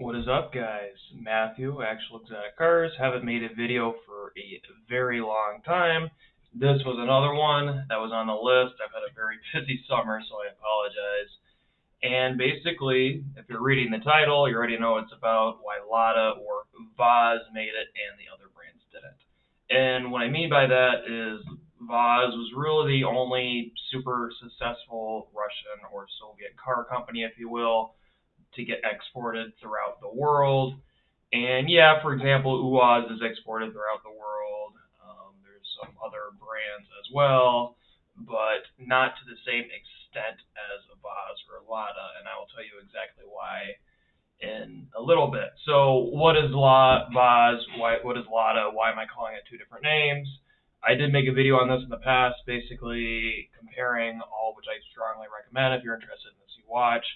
What is up, guys? Matthew, Actual Exotic Cars. Haven't made a video for a very long time. This was another one that was on the list. I've had a very busy summer, so I apologize. And basically, if you're reading the title, you already know it's about why Lada or AvtoVAZ made it and the other brands didn't. And what I mean by that is AvtoVAZ was really the only super successful Russian or Soviet car company, if you will, to get exported throughout the world. And yeah, for example, AvtoVAZ is exported throughout the world. There's some other brands as well, but not to the same extent as AvtoVAZ or Lada, and I will tell you exactly why in a little bit. So what is AvtoVAZ? What is Lada? Why am I calling it two different names? I did make a video on this in the past, basically comparing all, which I strongly recommend if you're interested in this, you watch,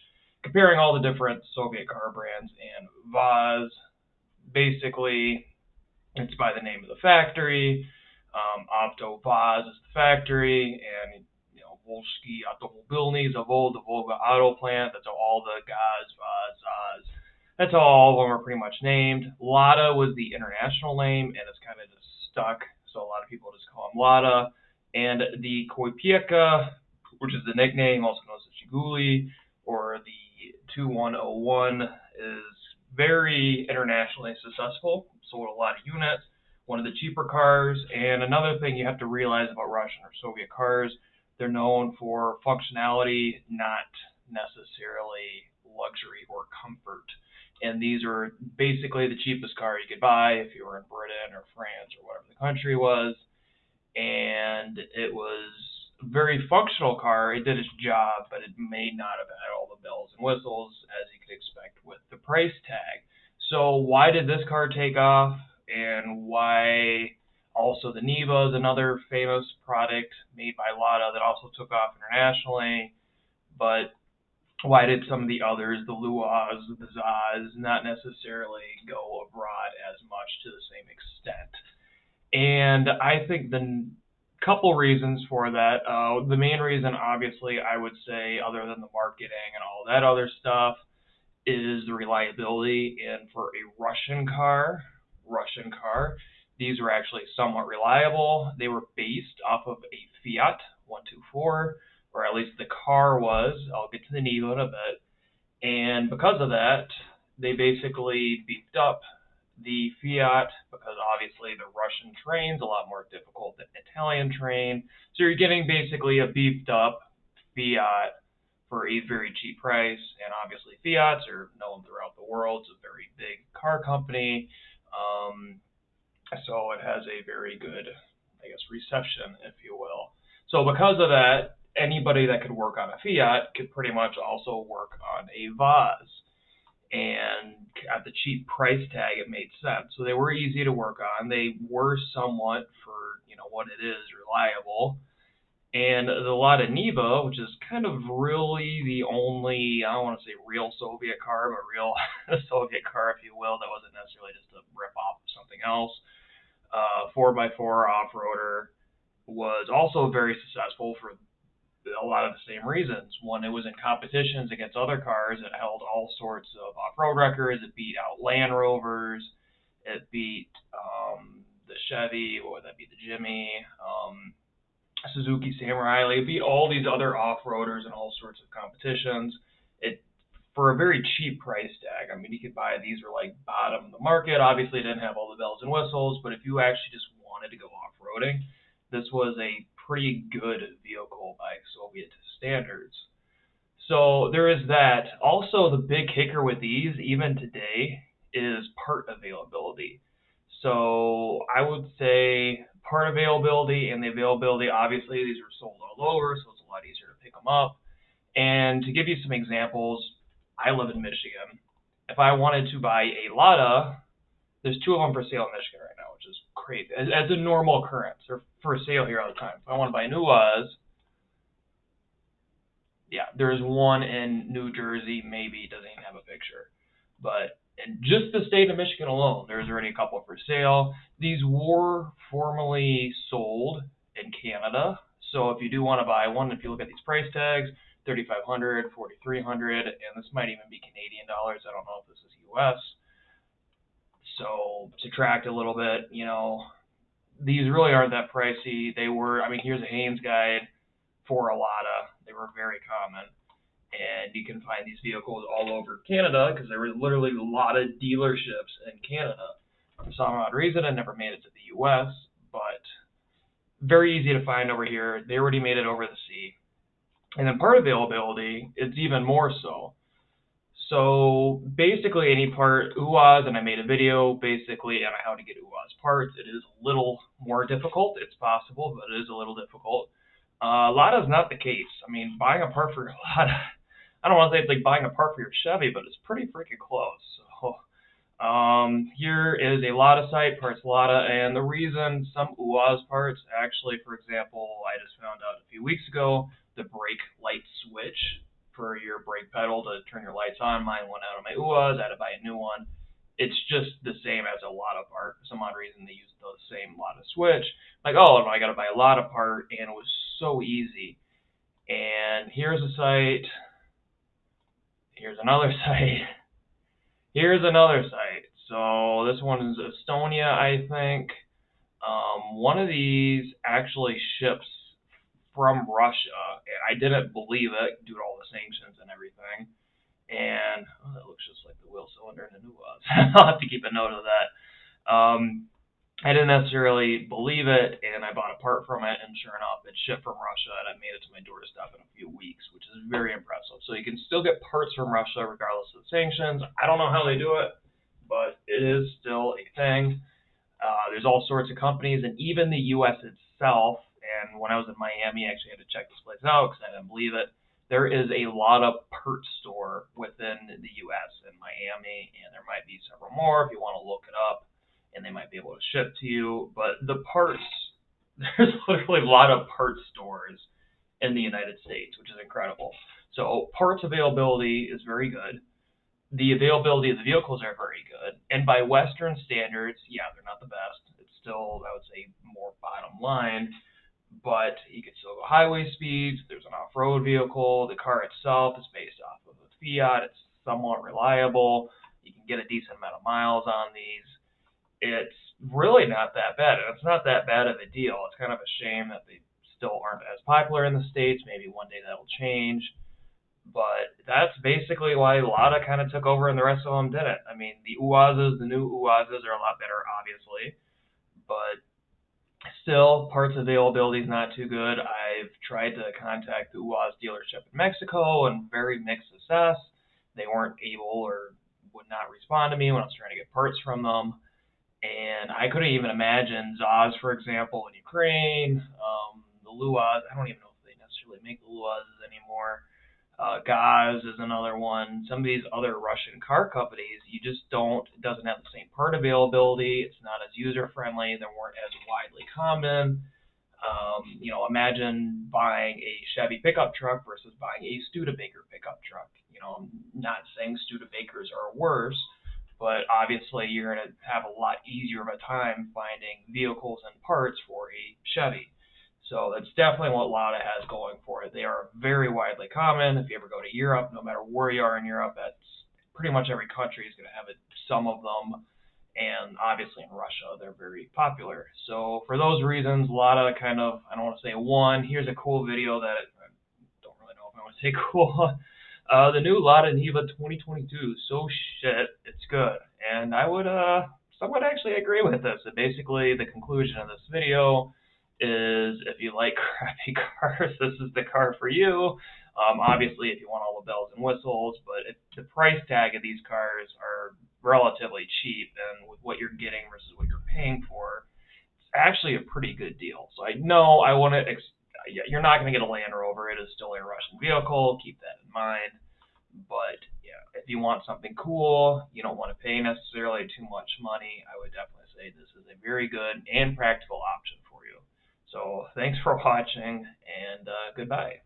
comparing all the different Soviet car brands and AvtoVAZ. Basically, it's by the name of the factory. AvtoVAZ is the factory, and Volsky Automobilny Zavod, the Volga Auto Plant. That's all the GAZ, VAZ, ZAZ. That's how all of them are pretty much named. Lada was the international name, and it's kind of just stuck, so a lot of people just call them Lada. And the Koipieka, which is the nickname, also known as the Chiguli, or the 2101, is very internationally successful, sold a lot of units, one of the cheaper cars. And another thing you have to realize about Russian or Soviet cars, they're known for functionality, not necessarily luxury or comfort. And these are basically the cheapest car you could buy if you were in Britain or France or whatever the country was. And it was a very functional car. It did its job, but it may not have had all the bells and whistles as you could expect with the price tag. So why did this car take off, and why also the Niva is another famous product made by Lada that also took off internationally, but why did some of the others, the Luaz, the Zaz, not necessarily go abroad as much to the same extent? And I think the couple reasons for that. The main reason, obviously, I would say, other than the marketing and all that other stuff, is the reliability. And for a Russian car, these were actually somewhat reliable. They were based off of a Fiat 124, or at least the car was. I'll get to the Niva in a bit. And because of that, they basically beefed up the Fiat, because obviously the Russian terrain's a lot more difficult than Italian terrain. So you're getting basically a beefed up Fiat for a very cheap price. And obviously Fiats are known throughout the world. It's a very big car company. So it has a very good, reception, if you will. So because of that, anybody that could work on a Fiat could pretty much also work on a VAZ. And at the cheap price tag, it made sense. So they were easy to work on. They were somewhat, for what it is, reliable. And the Lada Niva, which is kind of really the only, I don't want to say real Soviet car, but real Soviet car, if you will, that wasn't necessarily just a rip-off of something else. 4x4 off-roader, was also very successful for a lot of the same reasons. One, it was in competitions against other cars. It held all sorts of off-road records. It beat out Land Rovers. It beat the Chevy, what would that be, the Jimmy, Suzuki Samurai. It beat all these other off-roaders in all sorts of competitions. It, for a very cheap price tag. I mean, you could buy these were like bottom of the market. Obviously, it didn't have all the bells and whistles, but if you actually just wanted to go off-roading, this was a pretty good vehicle by Soviet standards. So there is that. Also, the big kicker with these, even today, is part availability. So I would say part availability and the availability, obviously, these are sold all over, so it's a lot easier to pick them up. And to give you some examples, I live in Michigan. If I wanted to buy a Lada, there's two of them for sale in Michigan right now, which is crazy. As a normal occurrence, they're for sale here all the time. If I want to buy a new UAZ, yeah, there's one in New Jersey, maybe, it doesn't even have a picture. But in just the state of Michigan alone, there's already a couple for sale. These were formerly sold in Canada. So if you do want to buy one, if you look at these price tags, $3,500, $4,300, and this might even be Canadian dollars. I don't know if this is US. So subtract a little bit, these really aren't that pricey. They were, here's a Haynes guide for a Lada. They were very common. And you can find these vehicles all over Canada because there were literally a lot of dealerships in Canada. For some odd reason, it never made it to the US, but very easy to find over here. They already made it over the sea. And then part availability, it's even more so. So basically any part UAZ, and I made a video basically on how to get UAZ parts. It is a little more difficult. It's possible, but it is a little difficult. Lada is not the case. Buying a part for your Lada, I don't want to say it's like buying a part for your Chevy, but it's pretty freaking close. So here is a Lada site, Parts Lada, and the reason some UAZ parts, actually, for example, I just found out a few weeks ago, the brake light switch for your brake pedal to turn your lights on. Mine went out on my UAZ. I had to buy a new one. It's just the same as a Lada part. For some odd reason, they use the same Lada switch. Like, oh, I got to buy a Lada part, and it was so easy. And here's a site. Here's another site. Here's another site. So this one is Estonia, I think. One of these actually ships from Russia. I didn't believe it due to all the sanctions and everything. And that looks just like the wheel cylinder in the new UAZ. I'll have to keep a note of that. I didn't necessarily believe it, and I bought a part from it, and sure enough, it shipped from Russia, and it made it to my doorstep in a few weeks, which is very impressive. So you can still get parts from Russia regardless of the sanctions. I don't know how they do it, but it is still a thing. There's all sorts of companies, and even the U.S. itself, and when I was in Miami, I actually had to check this place out because I didn't believe it. There is a Lada part store within the U.S. in Miami, and there might be several more if you want to look it up. And they might be able to ship to you. But the parts, there's literally a lot of parts stores in the United States, which is incredible. So parts availability is very good. The availability of the vehicles are very good. And by Western standards, yeah, they're not the best. It's still, I would say, more bottom line. But you can still go highway speeds. There's an off-road vehicle. The car itself is based off of a Fiat. It's somewhat reliable. You can get a decent amount of miles on these. It's really not that bad. It's not that bad of a deal. It's kind of a shame that they still aren't as popular in the States. Maybe one day that'll change. But that's basically why Lada kind of took over and the rest of them didn't. The UAZs, the new UAZs are a lot better, obviously. But still, parts availability is not too good. I've tried to contact the UAZ dealership in Mexico and very mixed success. They weren't able or would not respond to me when I was trying to get parts from them. And I couldn't even imagine ZAZ, for example, in Ukraine, the Luaz. I don't even know if they necessarily make the Luazes anymore. Gaz is another one. Some of these other Russian car companies, it doesn't have the same part availability. It's not as user-friendly. They weren't as widely common. Imagine buying a Chevy pickup truck versus buying a Studebaker pickup truck. I'm not saying Studebakers are worse, but obviously you're going to have a lot easier of a time finding vehicles and parts for a Chevy. So that's definitely what Lada has going for it. They are very widely common. If you ever go to Europe, no matter where you are in Europe, that's pretty much every country is going to have some of them. And obviously in Russia, they're very popular. So for those reasons, Lada kind of, I don't want to say won. Here's a cool video that I don't really know if I want to say cool. The new Lada Niva 2022, so shit, it's good. And I would somewhat actually agree with this. And basically, the conclusion of this video is if you like crappy cars, this is the car for you. Obviously, if you want all the bells and whistles, but the price tag of these cars are relatively cheap, and with what you're getting versus what you're paying for, it's actually a pretty good deal. So I know you're not going to get a Land Rover. It is still a Russian vehicle. Keep that in mind. But yeah, if you want something cool, you don't want to pay necessarily too much money, I would definitely say this is a very good and practical option for you. So thanks for watching, and goodbye.